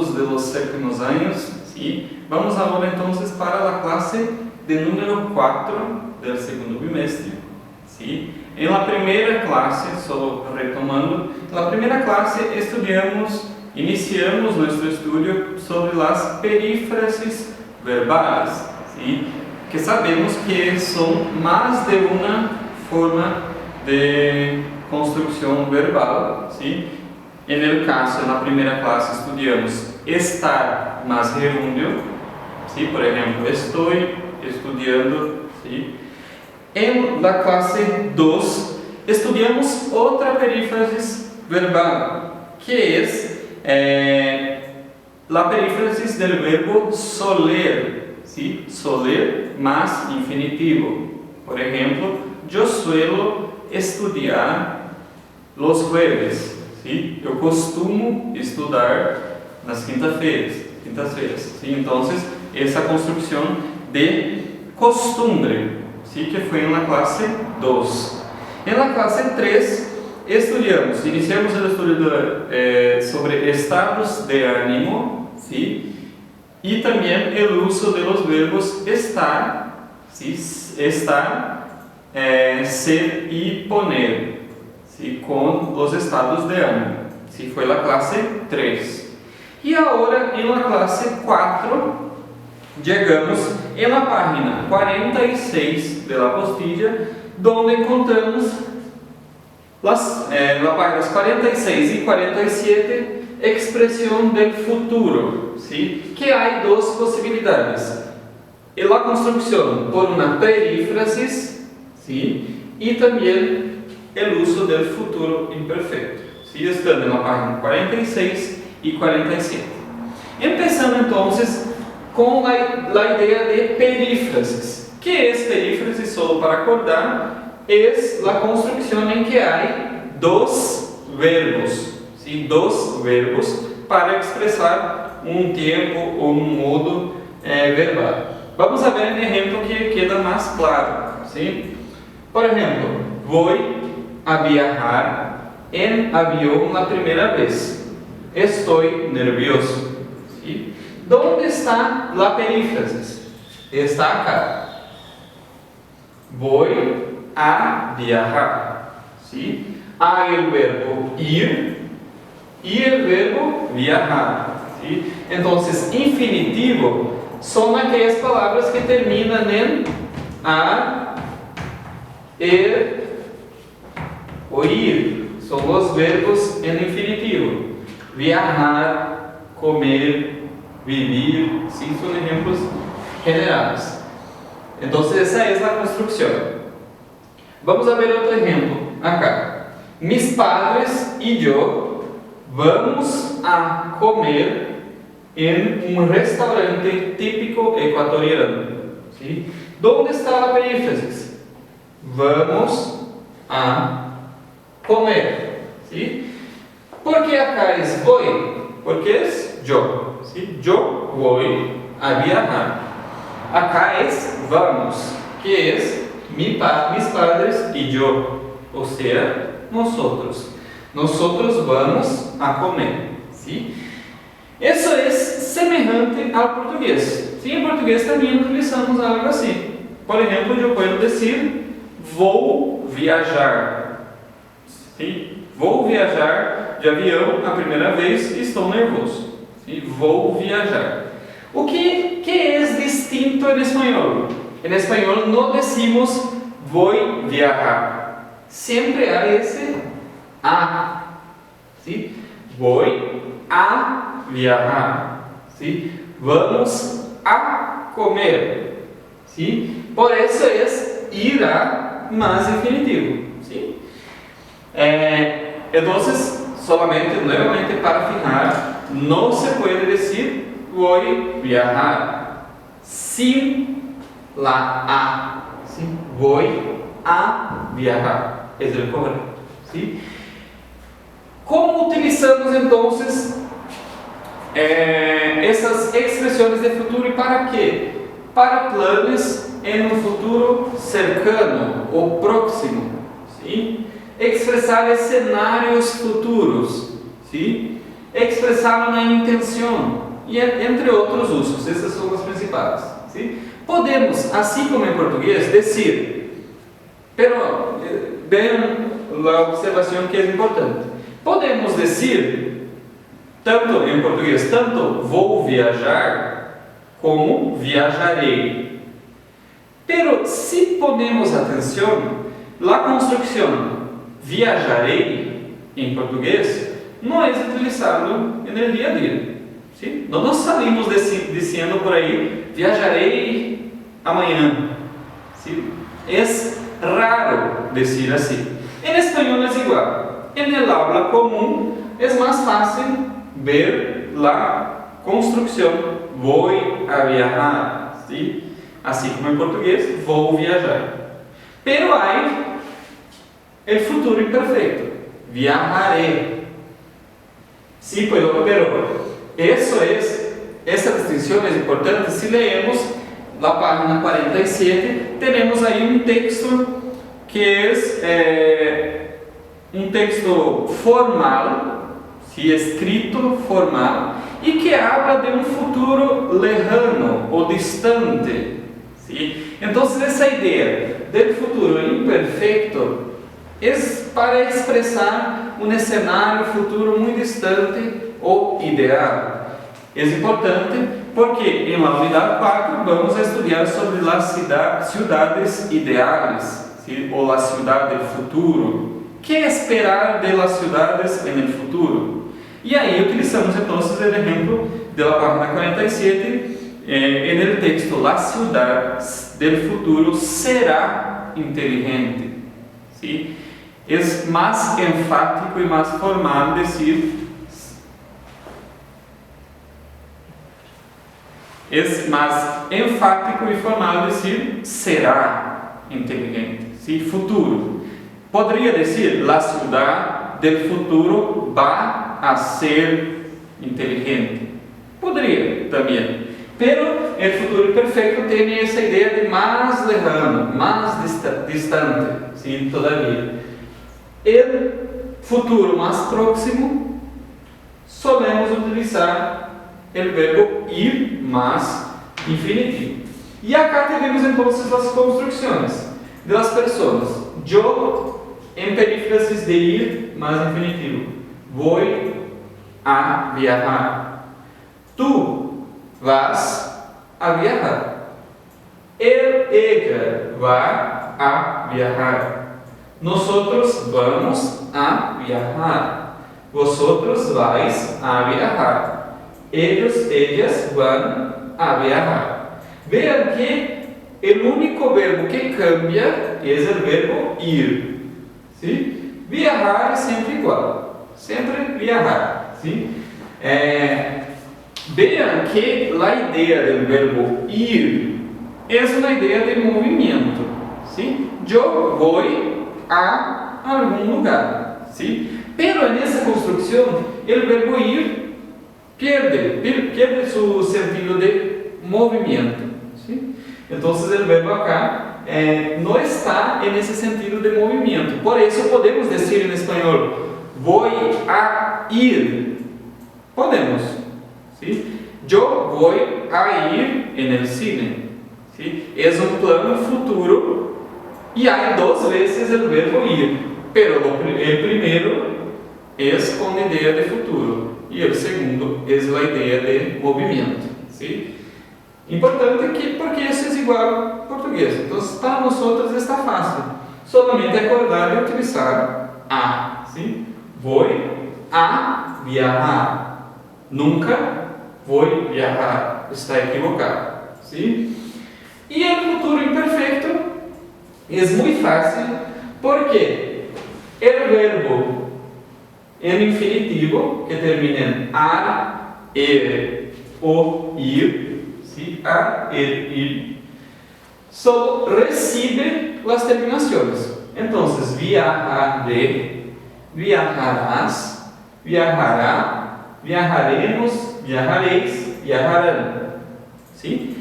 todos los sétimos años, ¿sí? Vamos ahora entonces para la clase de número 4 del segundo bimestre, ¿sí? En la primera clase, solo retomando, en la primera clase iniciamos nuestro estudio sobre las perífrasis verbales, ¿sí? Que sabemos que son más de una forma de construcción verbal, ¿sí? En el caso, en la primera clase estudiamos estar más gerúndio, ¿sí? Por ejemplo, estoy estudiando, ¿sí? En la clase 2 estudiamos otra perífrasis verbal, que es la perífrasis del verbo soler, ¿sí? Soler más infinitivo. Por ejemplo, yo suelo estudiar los jueves, ¿sí? Eu costumo estudar nas quintas-feiras, ¿sí? Entonces, esa construcción de costumbre, ¿sí? Que fue en la clase 2. En la clase 3 iniciamos el estudio sobre estados de ánimo, ¿sí? Y también el uso de los verbos estar, ¿sí? Estar, ser y poner, ¿sí? Con los estados de ánimo, ¿sí? Fue la clase 3. Y ahora en la clase 4 llegamos en la página 46 de la apostilla, donde encontramos las páginas 46 y 47, expresión del futuro, ¿sí? Que hay dos posibilidades: la construcción por una perífrasis, ¿sí? Y también el uso del futuro imperfecto, ¿sí? Están en la página 46 y 47. Empezando entonces con la idea de perífrasis. ¿Qué es perífrasis? Solo para acordar, es la construcción en que hay dos verbos, ¿sí? Dos verbos para expresar un tiempo o un modo verbal. Vamos a ver un ejemplo que queda más claro, ¿sí? Por ejemplo, voy a viajar en avión la primera vez. Estoy nervioso, ¿sí? ¿Dónde está la perífrasis? Está acá. Voy a viajar, ¿sí? Hay el verbo ir y el verbo viajar, ¿sí? Entonces, infinitivo son aquellas palabras que terminan en a, o ir. Son los verbos en infinitivo. Viajar, comer, vivir, ¿sí? Son ejemplos generales. Entonces, esa es la construcción. Vamos a ver otro ejemplo acá. Mis padres y yo vamos a comer en un restaurante típico ecuatoriano, ¿sí? ¿Dónde está la perífrasis? Vamos a comer, ¿sí? ¿Por qué acá es voy? Porque es yo, ¿sí? Yo voy a viajar. Acá es vamos, que es mis padres y yo, o sea, nosotros. Nosotros vamos a comer, ¿sí? Eso es semejante al portugués, ¿sí? En portugués también utilizamos algo así. Por ejemplo, yo puedo decir vou viajar, ¿sí? Vou viajar de avião a primeira vez e estou nervoso, ¿sí? Vou viajar. O que es distinto en español? En español no decimos voy viajar. Siempre hay ese a, ¿sí? Voy a viajar, ¿sí? Vamos a comer, ¿sí? Por eso es ir a más infinitivo, ¿sí? Entonces, solamente, nuevamente para fijar, no se puede decir voy viajar sin la a, ¿sí? Voy a viajar, es el correcto, ¿sí? ¿Cómo utilizamos entonces esas expresiones de futuro y para qué? Para planos en un futuro cercano o próximo, ¿sí? Expresar escenarios futuros, ¿sí? expresarlo na intenção, e entre outros usos. Esses são os principais. ¿Sí? Podemos, assim como em português, dizer, pero vean a observação que é importante. Podemos dizer, tanto em português, tanto vou viajar, como viajarei. Pero se ponemos atenção, a construção viajarei em português não é utilizado no dia a dia. ¿Sí? Não nos salimos dizendo por aí, viajarei amanhã. ¿Sí? É raro dizer assim. Em espanhol é igual. En el habla comum é mais fácil ver a construção vou a viajar. ¿Sí? Assim como em português, vou viajar. Pero há o futuro imperfeito. Viajaré. Sí, pero essa distinção é importante. Se leemos a página 47, temos aí um texto que é um texto formal, escrito formal, e que habla de um futuro lejano ou distante. ¿Sí? Então, essa ideia do futuro imperfeito é para expressar um cenário futuro muito distante ou ideal. É importante porque em la unidade 4 vamos estudar sobre as cidades ideais, ¿sí? Ou a cidade do futuro. Que esperar de las cidades en el futuro? E aí utilizamos então o exemplo da página 47 en el texto: la ciudad del futuro será inteligente. ¿Sí? É mais enfático e mais formal dizer. É mais enfático e formal dizer será inteligente. ¿Sí? Futuro. Poderia dizer la ciudad del futuro va a ser inteligente. Poderia também. Pero o futuro perfeito tem essa ideia de mais lejano, mais distante, ¿sí? Todavía. O futuro mais próximo solemos utilizar o verbo ir mais infinitivo. E acá temos então as construções das pessoas. Eu, em perífrasis de ir mais infinitivo, vou a viajar. Tu vas a viajar. Ella va a viajar. Nosotros vamos a viajar. Vosotros vais a viajar. Ellas van a viajar. Vean que o único verbo que cambia é o verbo ir. ¿Sí? Viajar é sempre igual. Sempre viajar. ¿Sí? Vean que a ideia do verbo ir é uma ideia de movimento. ¿Sí? Eu vou a algum lugar. ¿Sí? Pero nessa construção, o verbo ir pierde su sentido de movimento. ¿Sí? Então, o verbo acá não está nesse sentido de movimento. Por isso, podemos dizer em espanhol, vou a ir. Podemos. ¿Sí? Eu vou a ir en el cine. ¿Sí? É um plano futuro e há duas vezes o verbo ir. Pero o primeiro é com ideia de futuro. E o segundo é a ideia de movimento. ¿Sí? Importante porque isso é igual ao português. Então, para nós está fácil. Solamente acordar e utilizar a. ¿Sí? Vou a viajar. Nunca vou viajar. Está equivocado. ¿Sí? E o futuro imperfeito é muito fácil porque o verbo em infinitivo, que termina em ar, o ir, ¿sí? A, ir, só recebe as terminações. Então, viajaré, viajarás, viajará, viajaremos, viajareis, viajarão. ¿Sí?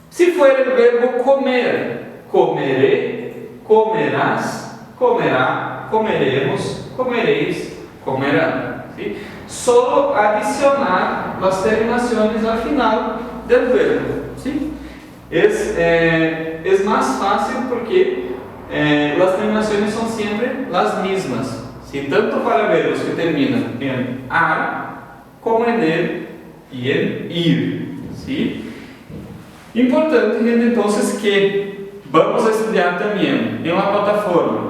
Se for o verbo comer, comeré, comerás, comerá, comeremos, comereis, comerão. ¿Sí? solo adicionar las terminaciones al final del verbo, ¿sí? Es más fácil porque las terminaciones son siempre las mismas, ¿sí? Tanto para verbos que terminan en ar, como en el y en ir, ¿sí? Importante, gente, entonces, que vamos a estudiar también en la plataforma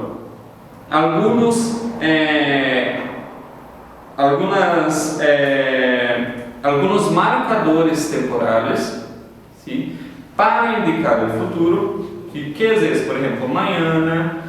algunos marcadores temporales, ¿sí? Para indicar el futuro, que es eso, por ejemplo, mañana,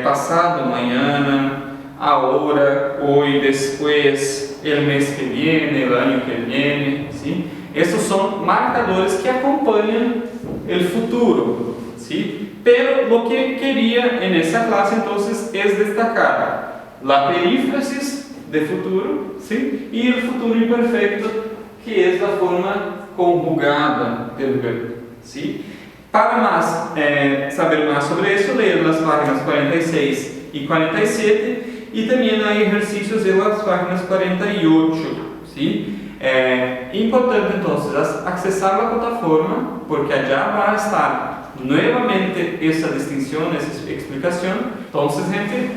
pasado mañana, ahora, hoy, después, el mes que viene, el año que viene, ¿sí? Estos son marcadores que acompañan el futuro, ¿sí? Pero lo que quería en esa clase entonces es destacar la perífrasis de futuro, ¿sí? Y el futuro imperfecto, que es la forma conjugada del verbo, ¿sí? Para saber más sobre eso, leer las páginas 46 y 47 y también hay ejercicios en las páginas 48, ¿sí? Importante entonces accesar la plataforma porque allá va a estar nuevamente esa distinción, esa explicación. Entonces, gente,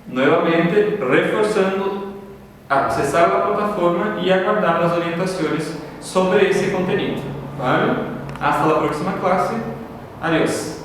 nuevamente reforzando accesar la plataforma y aguardar las orientaciones sobre ese contenido, ¿vale? Hasta la próxima clase. Adiós.